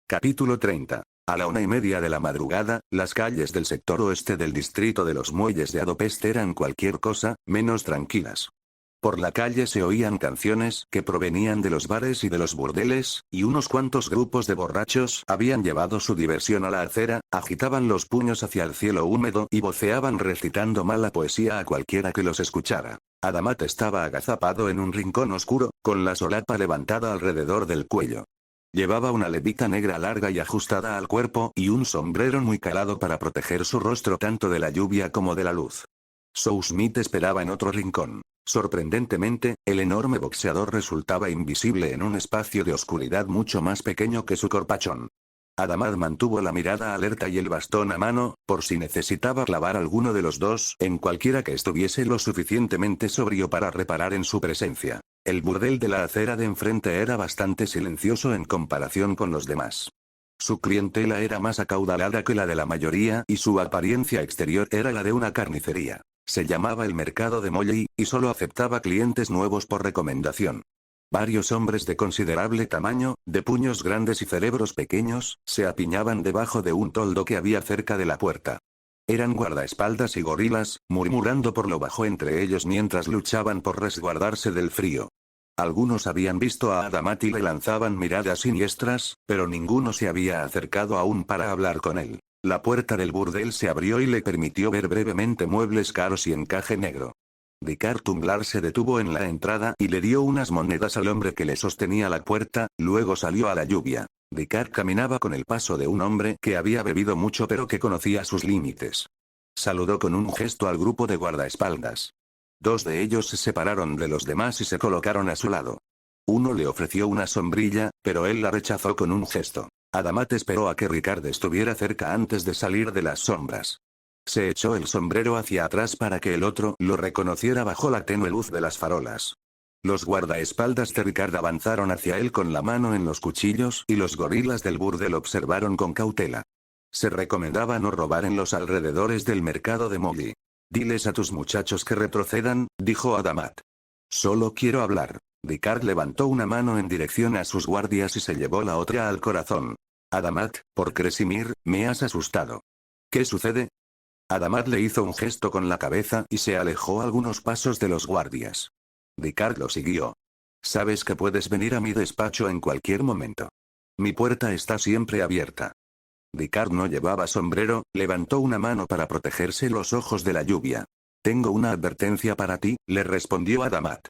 Capítulo 30. A la 1:30 de la madrugada, las calles del sector oeste del distrito de los muelles de Adopest eran cualquier cosa, menos tranquilas. Por la calle se oían canciones que provenían de los bares y de los burdeles, y unos cuantos grupos de borrachos habían llevado su diversión a la acera, agitaban los puños hacia el cielo húmedo y voceaban recitando mala poesía a cualquiera que los escuchara. Adamat estaba agazapado en un rincón oscuro, con la solapa levantada alrededor del cuello. Llevaba una levita negra larga y ajustada al cuerpo y un sombrero muy calado para proteger su rostro tanto de la lluvia como de la luz. Sue Smith esperaba en otro rincón. Sorprendentemente, el enorme boxeador resultaba invisible en un espacio de oscuridad mucho más pequeño que su corpachón. Adamat mantuvo la mirada alerta y el bastón a mano, por si necesitaba clavar alguno de los dos en cualquiera que estuviese lo suficientemente sobrio para reparar en su presencia. El burdel de la acera de enfrente era bastante silencioso en comparación con los demás. Su clientela era más acaudalada que la de la mayoría y su apariencia exterior era la de una carnicería. Se llamaba el mercado de Molly, y solo aceptaba clientes nuevos por recomendación. Varios hombres de considerable tamaño, de puños grandes y cerebros pequeños, se apiñaban debajo de un toldo que había cerca de la puerta. Eran guardaespaldas y gorilas, murmurando por lo bajo entre ellos mientras luchaban por resguardarse del frío. Algunos habían visto a Adamat y le lanzaban miradas siniestras, pero ninguno se había acercado aún para hablar con él. La puerta del burdel se abrió y le permitió ver brevemente muebles caros y encaje negro. Ricard Tunglar se detuvo en la entrada y le dio unas monedas al hombre que le sostenía la puerta, luego salió a la lluvia. Ricard caminaba con el paso de un hombre que había bebido mucho pero que conocía sus límites. Saludó con un gesto al grupo de guardaespaldas. Dos de ellos se separaron de los demás y se colocaron a su lado. Uno le ofreció una sombrilla, pero él la rechazó con un gesto. Adamat esperó a que Ricard estuviera cerca antes de salir de las sombras. Se echó el sombrero hacia atrás para que el otro lo reconociera bajo la tenue luz de las farolas. Los guardaespaldas de Ricard avanzaron hacia él con la mano en los cuchillos y los gorilas del burdel observaron con cautela. Se recomendaba no robar en los alrededores del mercado de Molly. Diles a tus muchachos que retrocedan, dijo Adamat. Solo quiero hablar. Ricard levantó una mano en dirección a sus guardias y se llevó la otra al corazón. Adamat, por Cresimir, me has asustado. ¿Qué sucede? Adamat le hizo un gesto con la cabeza y se alejó algunos pasos de los guardias. Ricard lo siguió. Sabes que puedes venir a mi despacho en cualquier momento. Mi puerta está siempre abierta. Ricard no llevaba sombrero, levantó una mano para protegerse los ojos de la lluvia. Tengo una advertencia para ti, le respondió Adamat.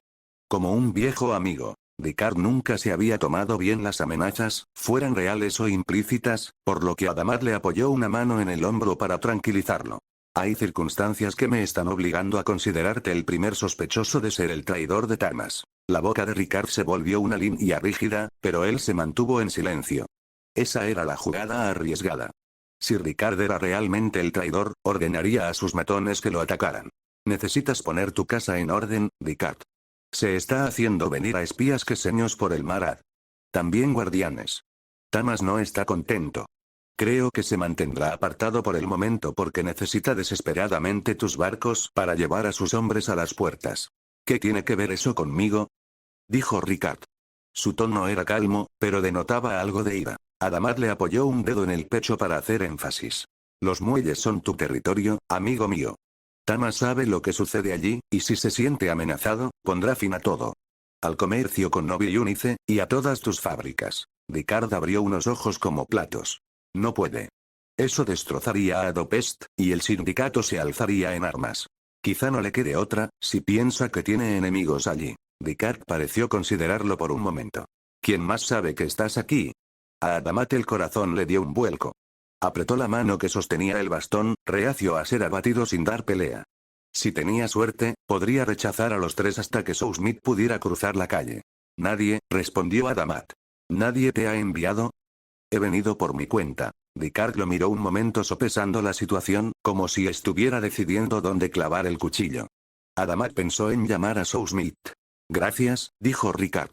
Como un viejo amigo, Ricard nunca se había tomado bien las amenazas, fueran reales o implícitas, por lo que Adamat le apoyó una mano en el hombro para tranquilizarlo. Hay circunstancias que me están obligando a considerarte el primer sospechoso de ser el traidor de Tamas. La boca de Ricard se volvió una línea rígida, pero él se mantuvo en silencio. Esa era la jugada arriesgada. Si Ricard era realmente el traidor, ordenaría a sus matones que lo atacaran. Necesitas poner tu casa en orden, Ricard. Se está haciendo venir a espías queseños por el mar. También guardianes. Tamas no está contento. Creo que se mantendrá apartado por el momento porque necesita desesperadamente tus barcos para llevar a sus hombres a las puertas. ¿Qué tiene que ver eso conmigo? Dijo Ricard. Su tono era calmo, pero denotaba algo de ira. Adamat le apoyó un dedo en el pecho para hacer énfasis. Los muelles son tu territorio, amigo mío. Tamas sabe lo que sucede allí, y si se siente amenazado, pondrá fin a todo. Al comercio con Novi Unice, y a todas tus fábricas. Ricard abrió unos ojos como platos. No puede. Eso destrozaría a Adopest, y el sindicato se alzaría en armas. Quizá no le quede otra, si piensa que tiene enemigos allí. Ricard pareció considerarlo por un momento. ¿Quién más sabe que estás aquí? A Adamat el corazón le dio un vuelco. Apretó la mano que sostenía el bastón, reacio a ser abatido sin dar pelea. Si tenía suerte, podría rechazar a los tres hasta que Sue Smith pudiera cruzar la calle. Nadie, respondió Adamat. ¿Nadie te ha enviado? He venido por mi cuenta. Ricard lo miró un momento sopesando la situación, como si estuviera decidiendo dónde clavar el cuchillo. Adamat pensó en llamar a Sue Smith. Gracias, dijo Ricard.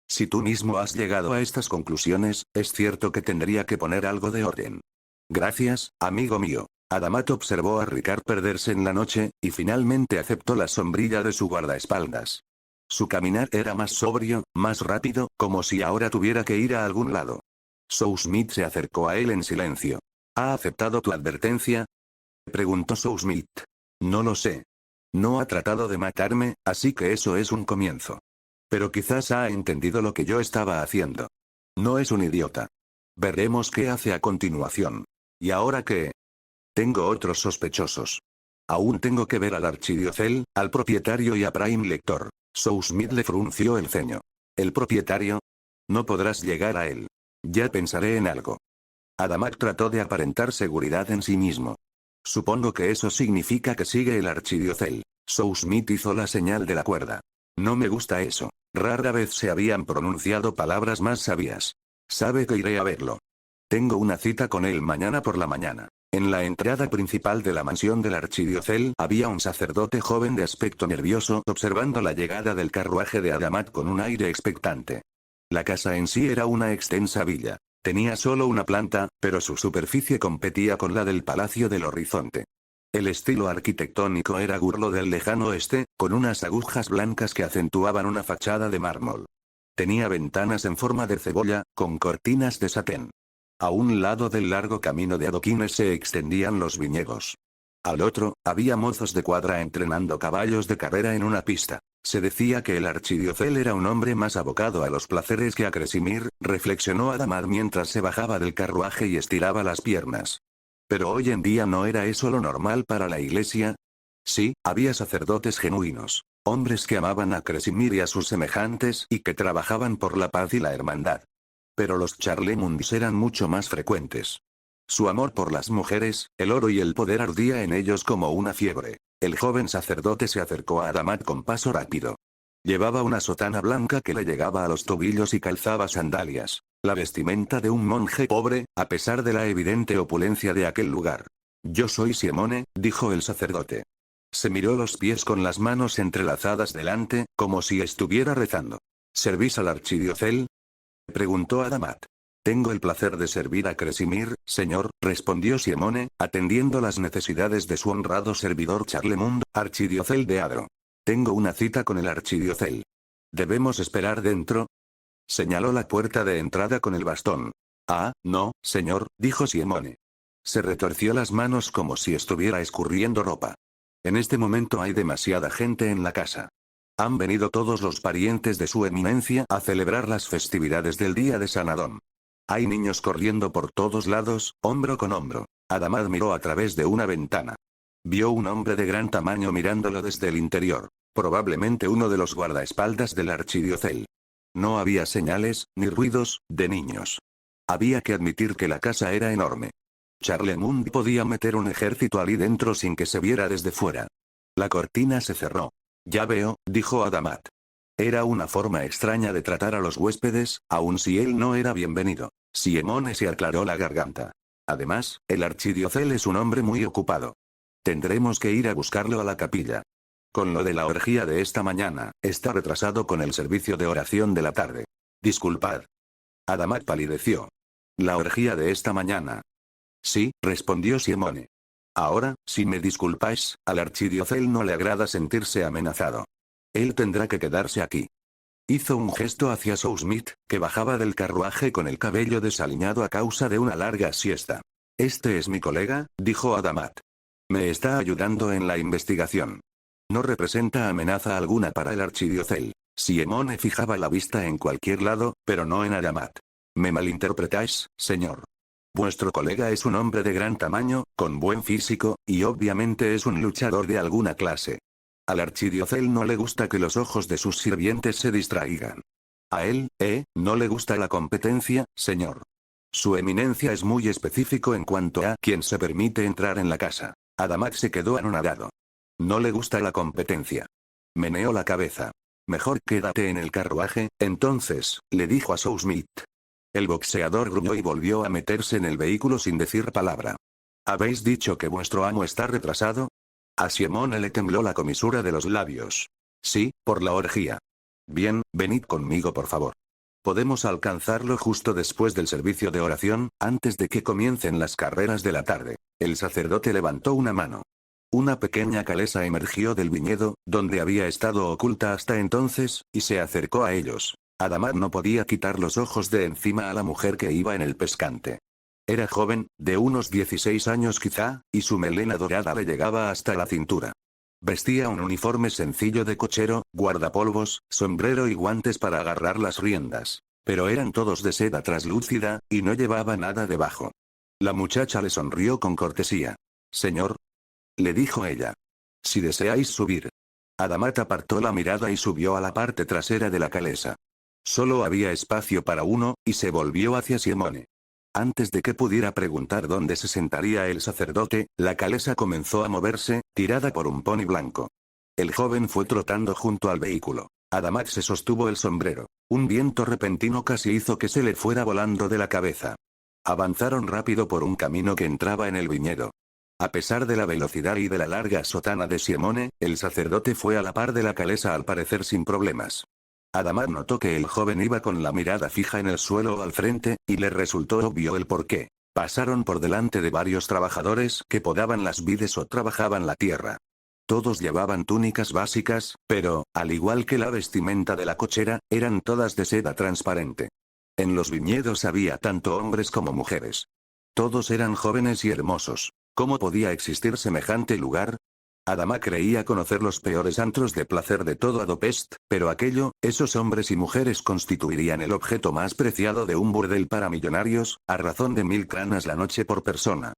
Si tú mismo has llegado a estas conclusiones, es cierto que tendría que poner algo de orden. Gracias, amigo mío. Adamat observó a Ricard perderse en la noche, y finalmente aceptó la sombrilla de su guardaespaldas. Su caminar era más sobrio, más rápido, como si ahora tuviera que ir a algún lado. Smith se acercó a él en silencio. ¿Ha aceptado tu advertencia? Preguntó Smith. No lo sé. No ha tratado de matarme, así que eso es un comienzo. Pero quizás ha entendido lo que yo estaba haciendo. No es un idiota. Veremos qué hace a continuación. ¿Y ahora qué? Tengo otros sospechosos. Aún tengo que ver al archidiocel, al propietario y a Prime Lector. Smith le frunció el ceño. ¿El propietario? No podrás llegar a él. Ya pensaré en algo. Adamak trató de aparentar seguridad en sí mismo. Supongo que eso significa que sigue el archidiocel. Smith hizo la señal de la cuerda. No me gusta eso. Rara vez se habían pronunciado palabras más sabias. Sabe que iré a verlo. Tengo una cita con él mañana por la mañana. En la entrada principal de la mansión del archidiocel había un sacerdote joven de aspecto nervioso observando la llegada del carruaje de Adamat con un aire expectante. La casa en sí era una extensa villa. Tenía solo una planta, pero su superficie competía con la del Palacio del Horizonte. El estilo arquitectónico era burlo del lejano oeste, con unas agujas blancas que acentuaban una fachada de mármol. Tenía ventanas en forma de cebolla, con cortinas de satén. A un lado del largo camino de adoquines se extendían los viñedos. Al otro, había mozos de cuadra entrenando caballos de carrera en una pista. Se decía que el archidiocel era un hombre más abocado a los placeres que a Cresimir, reflexionó Adamat mientras se bajaba del carruaje y estiraba las piernas. Pero hoy en día no era eso lo normal para la iglesia. Sí, había sacerdotes genuinos, hombres que amaban a Cresimir y a sus semejantes y que trabajaban por la paz y la hermandad. Pero los Charlemundis eran mucho más frecuentes. Su amor por las mujeres, el oro y el poder ardía en ellos como una fiebre. El joven sacerdote se acercó a Adamat con paso rápido. Llevaba una sotana blanca que le llegaba a los tobillos y calzaba sandalias. La vestimenta de un monje pobre, a pesar de la evidente opulencia de aquel lugar. Yo soy Simone, dijo el sacerdote. Se miró los pies con las manos entrelazadas delante, como si estuviera rezando. ¿Servís al archidiocel? Preguntó Adamat. Tengo el placer de servir a Cresimir, señor, respondió Simone, atendiendo las necesidades de su honrado servidor Charlemund, archidiocel de Adro. Tengo una cita con el archidiocel. ¿Debemos esperar dentro? Señaló la puerta de entrada con el bastón. Ah, no, señor, dijo Simone. Se retorció las manos como si estuviera escurriendo ropa. En este momento hay demasiada gente en la casa. Han venido todos los parientes de su eminencia a celebrar las festividades del día de San Adón. Hay niños corriendo por todos lados, hombro con hombro. Adamat miró a través de una ventana. Vio un hombre de gran tamaño mirándolo desde el interior. Probablemente uno de los guardaespaldas del archidiocel. No había señales, ni ruidos, de niños. Había que admitir que la casa era enorme. Charlemund podía meter un ejército allí dentro sin que se viera desde fuera. La cortina se cerró. Ya veo, dijo Adamat. Era una forma extraña de tratar a los huéspedes, aun si él no era bienvenido. Simone se aclaró la garganta. Además, el archidiocel es un hombre muy ocupado. Tendremos que ir a buscarlo a la capilla. Con lo de la orgía de esta mañana, está retrasado con el servicio de oración de la tarde. Disculpad. Adamat palideció. ¿La orgía de esta mañana? Sí, respondió Simone. Ahora, si me disculpáis, al archidiocel no le agrada sentirse amenazado. Él tendrá que quedarse aquí. Hizo un gesto hacia Smith, que bajaba del carruaje con el cabello desaliñado a causa de una larga siesta. Este es mi colega, dijo Adamat. Me está ayudando en la investigación. No representa amenaza alguna para el archidiocel. Simone fijaba la vista en cualquier lado, pero no en Adamat. ¿Me malinterpretáis, señor? Vuestro colega es un hombre de gran tamaño, con buen físico, y obviamente es un luchador de alguna clase. Al archidiocel no le gusta que los ojos de sus sirvientes se distraigan. A él, no le gusta la competencia, señor. Su eminencia es muy específico en cuanto a quién se permite entrar en la casa. Adamat se quedó anonadado. No le gusta la competencia. Meneó la cabeza. Mejor quédate en el carruaje, entonces, le dijo a Smith. El boxeador gruñó y volvió a meterse en el vehículo sin decir palabra. ¿Habéis dicho que vuestro amo está retrasado? A Simone le tembló la comisura de los labios. Sí, por la orgía. Bien, venid conmigo por favor. Podemos alcanzarlo justo después del servicio de oración, antes de que comiencen las carreras de la tarde. El sacerdote levantó una mano. Una pequeña calesa emergió del viñedo, donde había estado oculta hasta entonces, y se acercó a ellos. Adamat no podía quitar los ojos de encima a la mujer que iba en el pescante. Era joven, de unos 16 años quizá, y su melena dorada le llegaba hasta la cintura. Vestía un uniforme sencillo de cochero, guardapolvos, sombrero y guantes para agarrar las riendas. Pero eran todos de seda traslúcida, y no llevaba nada debajo. La muchacha le sonrió con cortesía. «Señor», le dijo ella. «Si deseáis subir». Adamat apartó la mirada y subió a la parte trasera de la calesa. Solo había espacio para uno, y se volvió hacia Siemone. Antes de que pudiera preguntar dónde se sentaría el sacerdote, la calesa comenzó a moverse, tirada por un pony blanco. El joven fue trotando junto al vehículo. Adamat se sostuvo el sombrero. Un viento repentino casi hizo que se le fuera volando de la cabeza. Avanzaron rápido por un camino que entraba en el viñedo. A pesar de la velocidad y de la larga sotana de Siemone, el sacerdote fue a la par de la calesa al parecer sin problemas. Adamat notó que el joven iba con la mirada fija en el suelo o al frente, y le resultó obvio el porqué. Pasaron por delante de varios trabajadores que podaban las vides o trabajaban la tierra. Todos llevaban túnicas básicas, pero, al igual que la vestimenta de la cochera, eran todas de seda transparente. En los viñedos había tanto hombres como mujeres. Todos eran jóvenes y hermosos. ¿Cómo podía existir semejante lugar? Adamat creía conocer los peores antros de placer de todo Adopest, pero esos hombres y mujeres constituirían el objeto más preciado de un burdel para millonarios, a razón de 1000 cranas la noche por persona.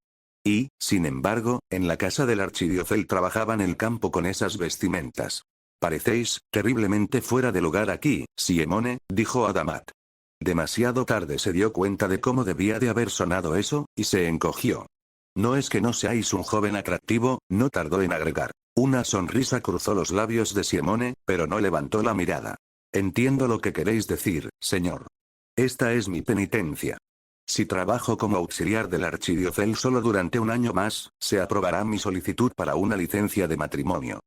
Y, sin embargo, en la casa del archidiocel trabajaban el campo con esas vestimentas. «Parecéis terriblemente fuera de lugar aquí, Siemone», dijo Adamat. Demasiado tarde se dio cuenta de cómo debía de haber sonado eso, y se encogió. «No es que no seáis un joven atractivo», no tardó en agregar. Una sonrisa cruzó los labios de Siemone, pero no levantó la mirada. «Entiendo lo que queréis decir, señor. Esta es mi penitencia. Si trabajo como auxiliar del archidiocel solo durante un año más, se aprobará mi solicitud para una licencia de matrimonio».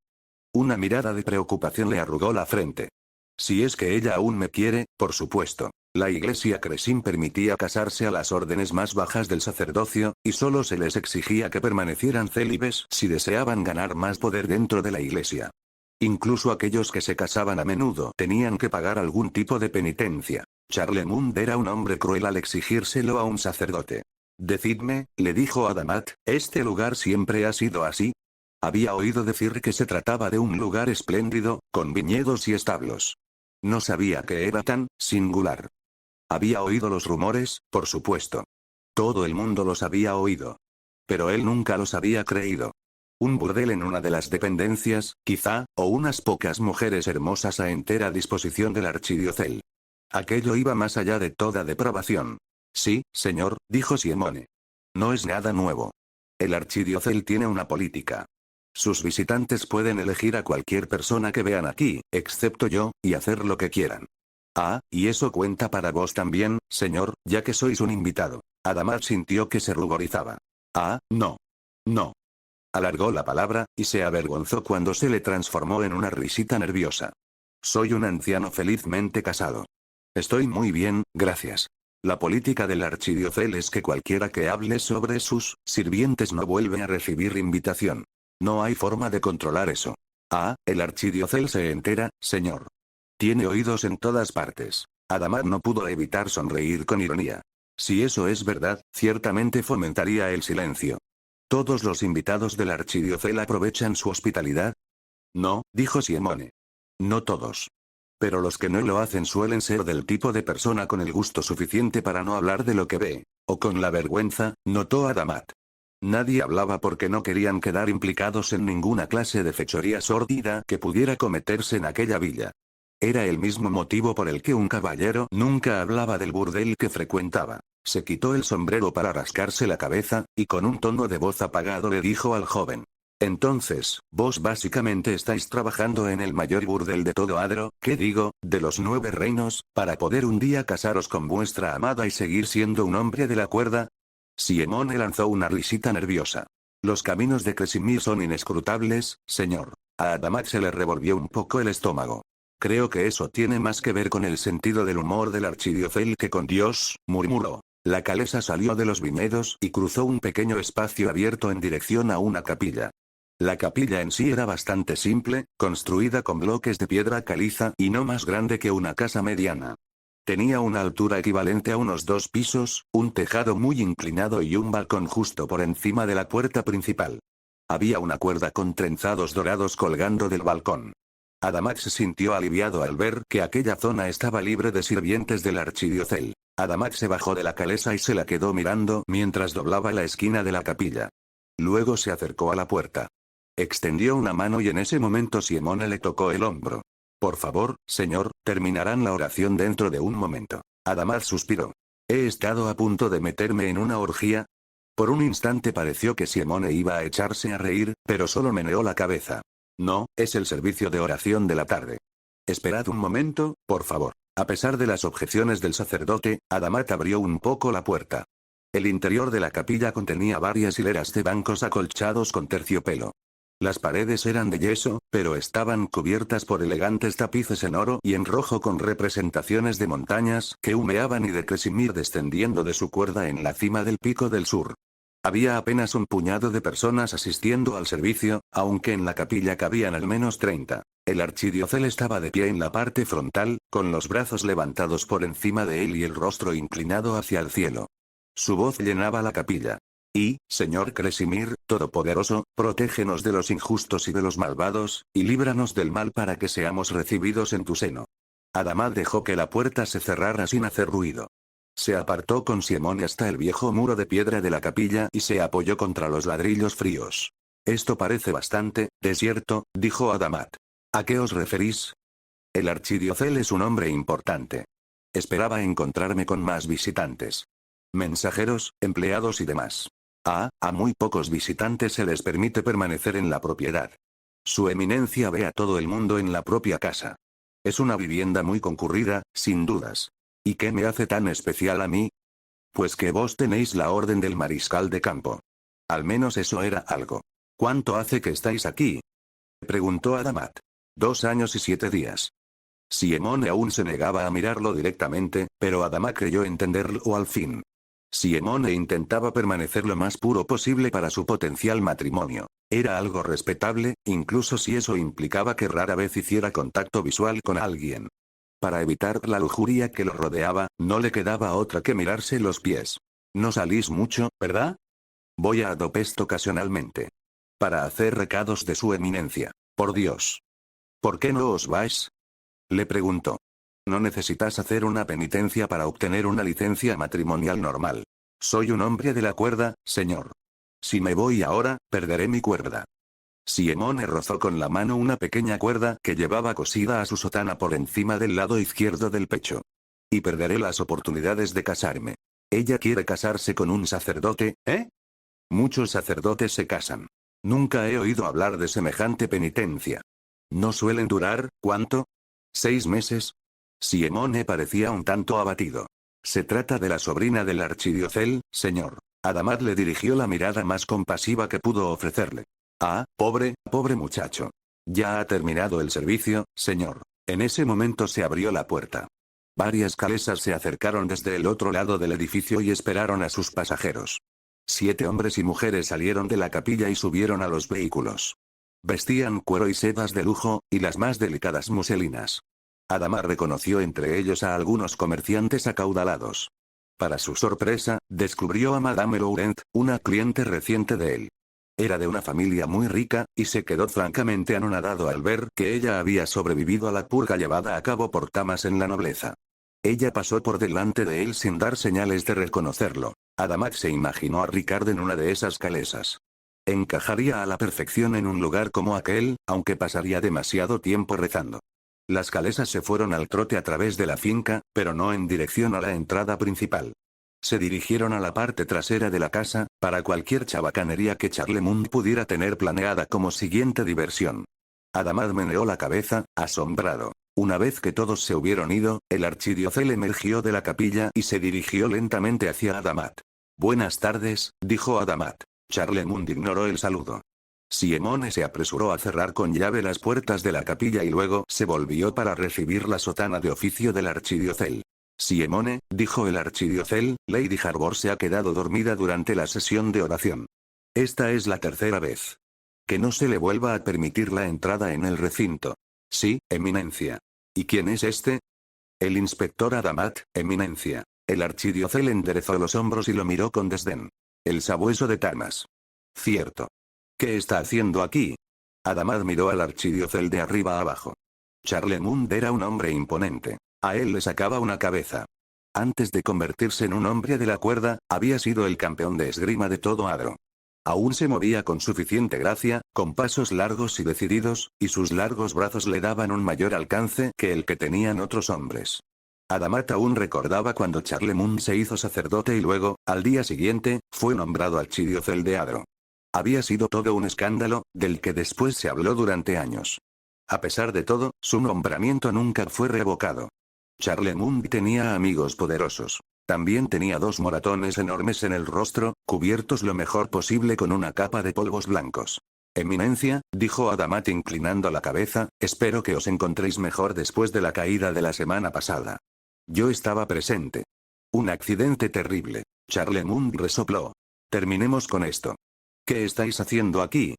Una mirada de preocupación le arrugó la frente. «Si es que ella aún me quiere, por supuesto». La iglesia Cresin permitía casarse a las órdenes más bajas del sacerdocio, y solo se les exigía que permanecieran célibes si deseaban ganar más poder dentro de la iglesia. Incluso aquellos que se casaban a menudo tenían que pagar algún tipo de penitencia. Charlemont era un hombre cruel al exigírselo a un sacerdote. «Decidme», le dijo Adamat, «¿este lugar siempre ha sido así?» Había oído decir que se trataba de un lugar espléndido, con viñedos y establos. No sabía que era tan singular. Había oído los rumores, por supuesto. Todo el mundo los había oído. Pero él nunca los había creído. Un burdel en una de las dependencias, quizá, o unas pocas mujeres hermosas a entera disposición del archidiocel. Aquello iba más allá de toda depravación. «Sí, señor», dijo Siemone. «No es nada nuevo. El archidiocel tiene una política. Sus visitantes pueden elegir a cualquier persona que vean aquí, excepto yo, y hacer lo que quieran». «Ah, y eso cuenta para vos también, señor, ya que sois un invitado». Adamat sintió que se ruborizaba. «Ah, no. No». Alargó la palabra, y se avergonzó cuando se le transformó en una risita nerviosa. «Soy un anciano felizmente casado. Estoy muy bien, gracias. La política del archidiocel es que cualquiera que hable sobre sus sirvientes no vuelve a recibir invitación. No hay forma de controlar eso». «Ah, el archidiocel se entera, señor. Tiene oídos en todas partes». Adamat no pudo evitar sonreír con ironía. Si eso es verdad, ciertamente fomentaría el silencio. ¿Todos los invitados del archidiocel aprovechan su hospitalidad? «No», dijo Siemone. «No todos. Pero los que no lo hacen suelen ser del tipo de persona con el gusto suficiente para no hablar de lo que ve. O con la vergüenza», notó Adamat. Nadie hablaba porque no querían quedar implicados en ninguna clase de fechoría sórdida que pudiera cometerse en aquella villa. Era el mismo motivo por el que un caballero nunca hablaba del burdel que frecuentaba. Se quitó el sombrero para rascarse la cabeza, y con un tono de voz apagado le dijo al joven: «Entonces, vos básicamente estáis trabajando en el mayor burdel de todo Adro, ¿qué digo, de los 9 reinos, para poder un día casaros con vuestra amada y seguir siendo un hombre de la cuerda?» Siemone lanzó una risita nerviosa. «Los caminos de Cresimir son inescrutables, señor». A Adamat se le revolvió un poco el estómago. «Creo que eso tiene más que ver con el sentido del humor del archidiocel que con Dios», murmuró. La calesa salió de los viñedos y cruzó un pequeño espacio abierto en dirección a una capilla. La capilla en sí era bastante simple, construida con bloques de piedra caliza y no más grande que una casa mediana. Tenía una altura equivalente a unos 2 pisos, un tejado muy inclinado y un balcón justo por encima de la puerta principal. Había una cuerda con trenzados dorados colgando del balcón. Adamat se sintió aliviado al ver que aquella zona estaba libre de sirvientes del archidiocel. Adamat se bajó de la calesa y se la quedó mirando mientras doblaba la esquina de la capilla. Luego se acercó a la puerta. Extendió una mano y en ese momento Simone le tocó el hombro. Por favor, señor, terminarán la oración dentro de un momento. Adamat suspiró. ¿He estado a punto de meterme en una orgía? Por un instante pareció que Simone iba a echarse a reír, pero solo meneó la cabeza. No, es el servicio de oración de la tarde. Esperad un momento, por favor. A pesar de las objeciones del sacerdote, Adamat abrió un poco la puerta. El interior de la capilla contenía varias hileras de bancos acolchados con terciopelo. Las paredes eran de yeso, pero estaban cubiertas por elegantes tapices en oro y en rojo con representaciones de montañas que humeaban y de Kresimir descendiendo de su cuerda en la cima del pico del sur. Había apenas un puñado de personas asistiendo al servicio, aunque en la capilla cabían al menos 30. El archidiocel estaba de pie en la parte frontal, con los brazos levantados por encima de él y el rostro inclinado hacia el cielo. Su voz llenaba la capilla. Y, Señor Kresimir, Todopoderoso, protégenos de los injustos y de los malvados, y líbranos del mal para que seamos recibidos en tu seno. Adamat dejó que la puerta se cerrara sin hacer ruido. Se apartó con Simone hasta el viejo muro de piedra de la capilla y se apoyó contra los ladrillos fríos. Esto parece bastante desierto, dijo Adamat. ¿A qué os referís? El archidiocel es un hombre importante. Esperaba encontrarme con más visitantes. Mensajeros, empleados y demás. A muy pocos visitantes se les permite permanecer en la propiedad. Su eminencia ve a todo el mundo en la propia casa. Es una vivienda muy concurrida, sin dudas. ¿Y qué me hace tan especial a mí? Pues que vos tenéis la orden del mariscal de campo. Al menos eso era algo. ¿Cuánto hace que estáis aquí? Preguntó Adamat. 2 años y 7 días. Simone aún se negaba a mirarlo directamente, pero Adamat creyó entenderlo al fin. Simone intentaba permanecer lo más puro posible para su potencial matrimonio. Era algo respetable, incluso si eso implicaba que rara vez hiciera contacto visual con alguien. Para evitar la lujuria que lo rodeaba, no le quedaba otra que mirarse los pies. No salís mucho, ¿verdad? Voy a Adopest ocasionalmente. Para hacer recados de su eminencia. Por Dios. ¿Por qué no os vais? Le preguntó. No necesitas hacer una penitencia para obtener una licencia matrimonial normal. Soy un hombre de la cuerda, señor. Si me voy ahora, perderé mi cuerda. Simone rozó con la mano una pequeña cuerda que llevaba cosida a su sotana por encima del lado izquierdo del pecho. Y perderé las oportunidades de casarme. Ella quiere casarse con un sacerdote, ¿eh? Muchos sacerdotes se casan. Nunca he oído hablar de semejante penitencia. ¿No suelen durar, cuánto? 6 meses. Simone parecía un tanto abatido. Se trata de la sobrina del archidiocel, señor. Adamat le dirigió la mirada más compasiva que pudo ofrecerle. Pobre muchacho. Ya ha terminado el servicio, señor. En ese momento se abrió la puerta. Varias calesas se acercaron desde el otro lado del edificio y esperaron a sus pasajeros. 7 hombres y mujeres salieron de la capilla y subieron a los vehículos. Vestían cuero y sedas de lujo, y las más delicadas muselinas. Adamat reconoció entre ellos a algunos comerciantes acaudalados. Para su sorpresa, descubrió a Madame Laurent, una cliente reciente de él. Era de una familia muy rica, y se quedó francamente anonadado al ver que ella había sobrevivido a la purga llevada a cabo por damas en la nobleza. Ella pasó por delante de él sin dar señales de reconocerlo. Adamat se imaginó a Ricard en una de esas calesas. Encajaría a la perfección en un lugar como aquel, aunque pasaría demasiado tiempo rezando. Las calesas se fueron al trote a través de la finca, pero no en dirección a la entrada principal. Se dirigieron a la parte trasera de la casa, para cualquier chabacanería que Charlemont pudiera tener planeada como siguiente diversión. Adamat meneó la cabeza, asombrado. Una vez que todos se hubieron ido, el archidiocel emergió de la capilla y se dirigió lentamente hacia Adamat. Buenas tardes, dijo Adamat. Charlemont ignoró el saludo. Simone se apresuró a cerrar con llave las puertas de la capilla y luego se volvió para recibir la sotana de oficio del archidiocel. Simone, dijo el archidiocel, Lady Harbor se ha quedado dormida durante la sesión de oración. Esta es la tercera vez. Que no se le vuelva a permitir la entrada en el recinto. Sí, eminencia. ¿Y quién es este? El inspector Adamat, eminencia. El archidiocel enderezó los hombros y lo miró con desdén. El sabueso de Tamas. Cierto. ¿Qué está haciendo aquí? Adamat miró al archidiocel de arriba a abajo. Charlemont era un hombre imponente. A él le sacaba una cabeza. Antes de convertirse en un hombre de la cuerda, había sido el campeón de esgrima de todo Adro. Aún se movía con suficiente gracia, con pasos largos y decididos, y sus largos brazos le daban un mayor alcance que el que tenían otros hombres. Adamat aún recordaba cuando Charlemont se hizo sacerdote y luego, al día siguiente, fue nombrado archidiocel de Adro. Había sido todo un escándalo, del que después se habló durante años. A pesar de todo, su nombramiento nunca fue revocado. Charlemont tenía amigos poderosos. También tenía 2 moratones enormes en el rostro, cubiertos lo mejor posible con una capa de polvos blancos. Eminencia, dijo Adamat inclinando la cabeza, espero que os encontréis mejor después de la caída de la semana pasada. Yo estaba presente. Un accidente terrible. Charlemont resopló. Terminemos con esto. ¿Qué estáis haciendo aquí?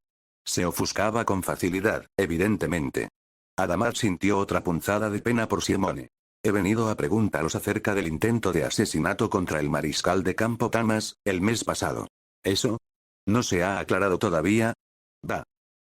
Se ofuscaba con facilidad, evidentemente. Adamat sintió otra punzada de pena por Simone. He venido a preguntaros acerca del intento de asesinato contra el mariscal de campo Tamas, el mes pasado. ¿Eso? ¿No se ha aclarado todavía? Va.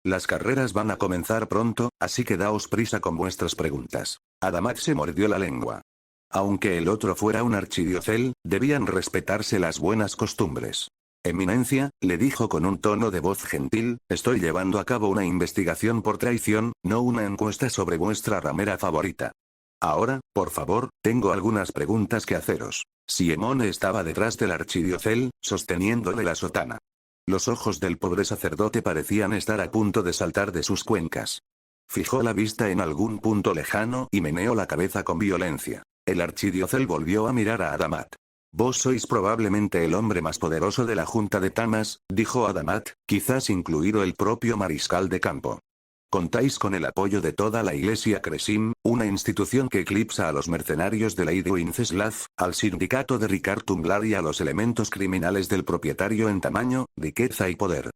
Las carreras van a comenzar pronto, así que daos prisa con vuestras preguntas. Adamat se mordió la lengua. Aunque el otro fuera un archidiocel, debían respetarse las buenas costumbres. Eminencia, le dijo con un tono de voz gentil, estoy llevando a cabo una investigación por traición, no una encuesta sobre vuestra ramera favorita. Ahora, por favor, tengo algunas preguntas que haceros. Simone estaba detrás del archidiocel, sosteniéndole la sotana. Los ojos del pobre sacerdote parecían estar a punto de saltar de sus cuencas. Fijó la vista en algún punto lejano y meneó la cabeza con violencia. El archidiocel volvió a mirar a Adamat. Vos sois probablemente el hombre más poderoso de la Junta de Tamas, dijo Adamat, quizás incluido el propio mariscal de campo. Contáis con el apoyo de toda la Iglesia Kresim, una institución que eclipsa a los mercenarios de Lady Winceslav, al sindicato de Ricard Tunglar y a los elementos criminales del propietario en tamaño, riqueza y poder.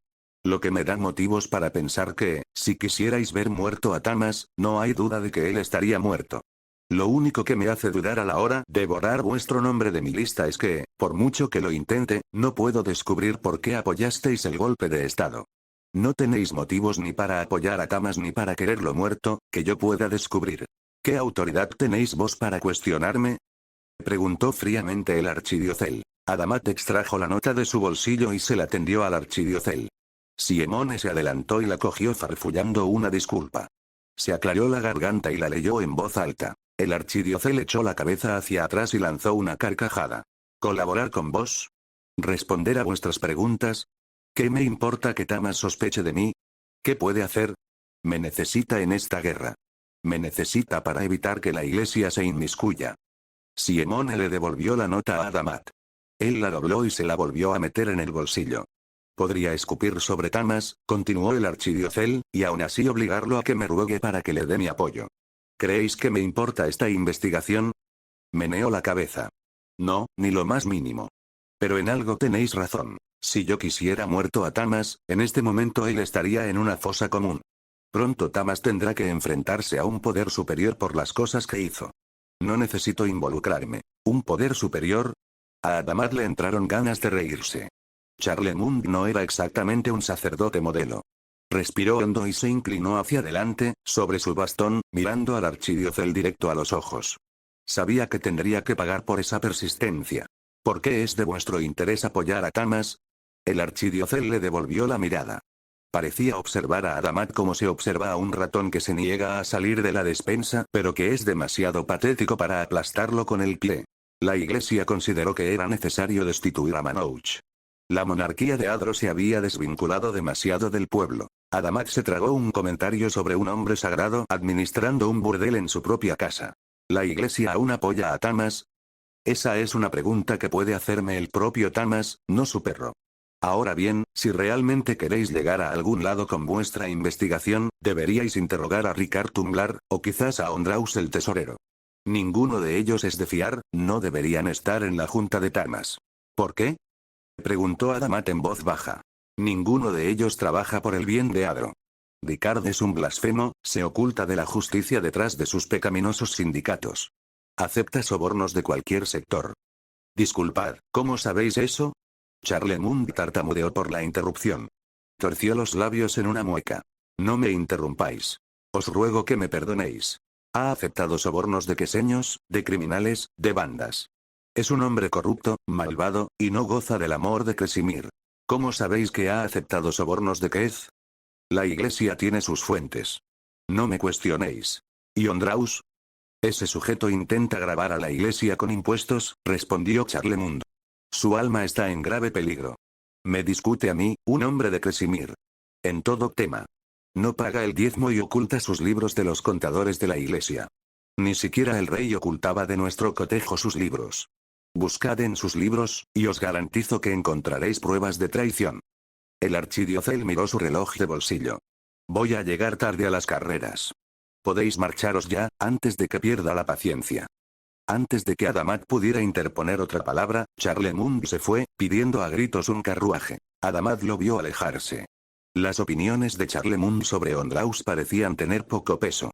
Lo que me da motivos para pensar que, si quisierais ver muerto a Tamas, no hay duda de que él estaría muerto. Lo único que me hace dudar a la hora de borrar vuestro nombre de mi lista es que, por mucho que lo intente, no puedo descubrir por qué apoyasteis el golpe de Estado. No tenéis motivos ni para apoyar a Tamas ni para quererlo muerto, que yo pueda descubrir. ¿Qué autoridad tenéis vos para cuestionarme? Preguntó fríamente el archidiocel. Adamat extrajo la nota de su bolsillo y se la tendió al archidiocel. Simone se adelantó y la cogió farfullando una disculpa. Se aclaró la garganta y la leyó en voz alta. El archidiocel echó la cabeza hacia atrás y lanzó una carcajada. ¿Colaborar con vos? ¿Responder a vuestras preguntas? ¿Qué me importa que Tamas sospeche de mí? ¿Qué puede hacer? Me necesita en esta guerra. Me necesita para evitar que la Iglesia se inmiscuya. Simone le devolvió la nota a Adamat. Él la dobló y se la volvió a meter en el bolsillo. Podría escupir sobre Tamas, continuó el archidiocel, y aún así obligarlo a que me ruegue para que le dé mi apoyo. ¿Creéis que me importa esta investigación? Meneó la cabeza. No, ni lo más mínimo. Pero en algo tenéis razón. Si yo quisiera muerto a Tamas, en este momento él estaría en una fosa común. Pronto Tamas tendrá que enfrentarse a un poder superior por las cosas que hizo. No necesito involucrarme. ¿Un poder superior? A Adamat le entraron ganas de reírse. Charlemont no era exactamente un sacerdote modelo. Respiró hondo y se inclinó hacia adelante, sobre su bastón, mirando al archidiocel directo a los ojos. Sabía que tendría que pagar por esa persistencia. ¿Por qué es de vuestro interés apoyar a Tamas? El archidiocel le devolvió la mirada. Parecía observar a Adamat como se observa a un ratón que se niega a salir de la despensa, pero que es demasiado patético para aplastarlo con el pie. La Iglesia consideró que era necesario destituir a Manouch. La monarquía de Adro se había desvinculado demasiado del pueblo. Adamat se tragó un comentario sobre un hombre sagrado administrando un burdel en su propia casa. ¿La Iglesia aún apoya a Tamas? Esa es una pregunta que puede hacerme el propio Tamas, no su perro. Ahora bien, si realmente queréis llegar a algún lado con vuestra investigación, deberíais interrogar a Ricard Tunglar, o quizás a Ondraus el tesorero. Ninguno de ellos es de fiar, no deberían estar en la junta de Tamas. ¿Por qué? Preguntó Adamat en voz baja. Ninguno de ellos trabaja por el bien de Adro. Ricard es un blasfemo, se oculta de la justicia detrás de sus pecaminosos sindicatos. Acepta sobornos de cualquier sector. Disculpad, ¿cómo sabéis eso? Charlemont tartamudeó por la interrupción. Torció los labios en una mueca. No me interrumpáis. Os ruego que me perdonéis. Ha aceptado sobornos de queseños, de criminales, de bandas. Es un hombre corrupto, malvado, y no goza del amor de Cresimir. ¿Cómo sabéis que ha aceptado sobornos de Kez? La iglesia tiene sus fuentes. No me cuestionéis. ¿Y Ondraus? Ese sujeto intenta grabar a la iglesia con impuestos, respondió Charlemont. Su alma está en grave peligro. Me discute a mí, un hombre de Cresimir. En todo tema. No paga el diezmo y oculta sus libros de los contadores de la iglesia. Ni siquiera el rey ocultaba de nuestro cotejo sus libros. Buscad en sus libros, y os garantizo que encontraréis pruebas de traición. El archidiocel miró su reloj de bolsillo. Voy a llegar tarde a las carreras. Podéis marcharos ya, antes de que pierda la paciencia. Antes de que Adamat pudiera interponer otra palabra, Charlemont se fue, pidiendo a gritos un carruaje. Adamat lo vio alejarse. Las opiniones de Charlemont sobre Ondraus parecían tener poco peso.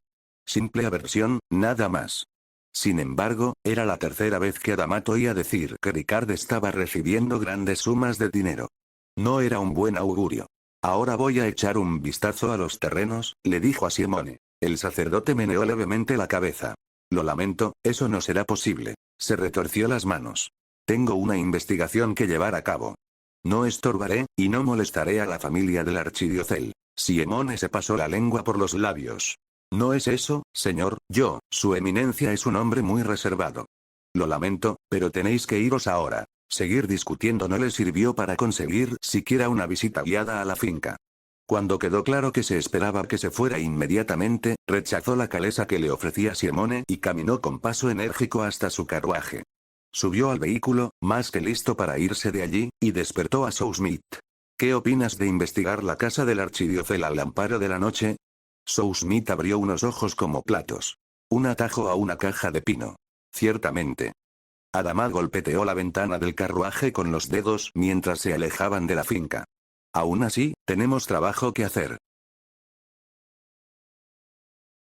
Simple aversión, nada más. Sin embargo, era la tercera vez que Adamat oía decir que Ricard estaba recibiendo grandes sumas de dinero. No era un buen augurio. Ahora voy a echar un vistazo a los terrenos, le dijo a Simone. El sacerdote meneó levemente la cabeza. Lo lamento, eso no será posible. Se retorció las manos. Tengo una investigación que llevar a cabo. No estorbaré, y no molestaré a la familia del archidiocel. Simone se pasó la lengua por los labios. No es eso, señor, su eminencia es un hombre muy reservado. Lo lamento, pero tenéis que iros ahora. Seguir discutiendo no le sirvió para conseguir siquiera una visita guiada a la finca. Cuando quedó claro que se esperaba que se fuera inmediatamente, rechazó la calesa que le ofrecía Simone y caminó con paso enérgico hasta su carruaje. Subió al vehículo, más que listo para irse de allí, y despertó a Sousmith. ¿Qué opinas de investigar la casa del archidiocel al amparo de la noche? Sousmith abrió unos ojos como platos. Un atajo a una caja de pino. Ciertamente. Adamat golpeteó la ventana del carruaje con los dedos mientras se alejaban de la finca. Aún así, tenemos trabajo que hacer.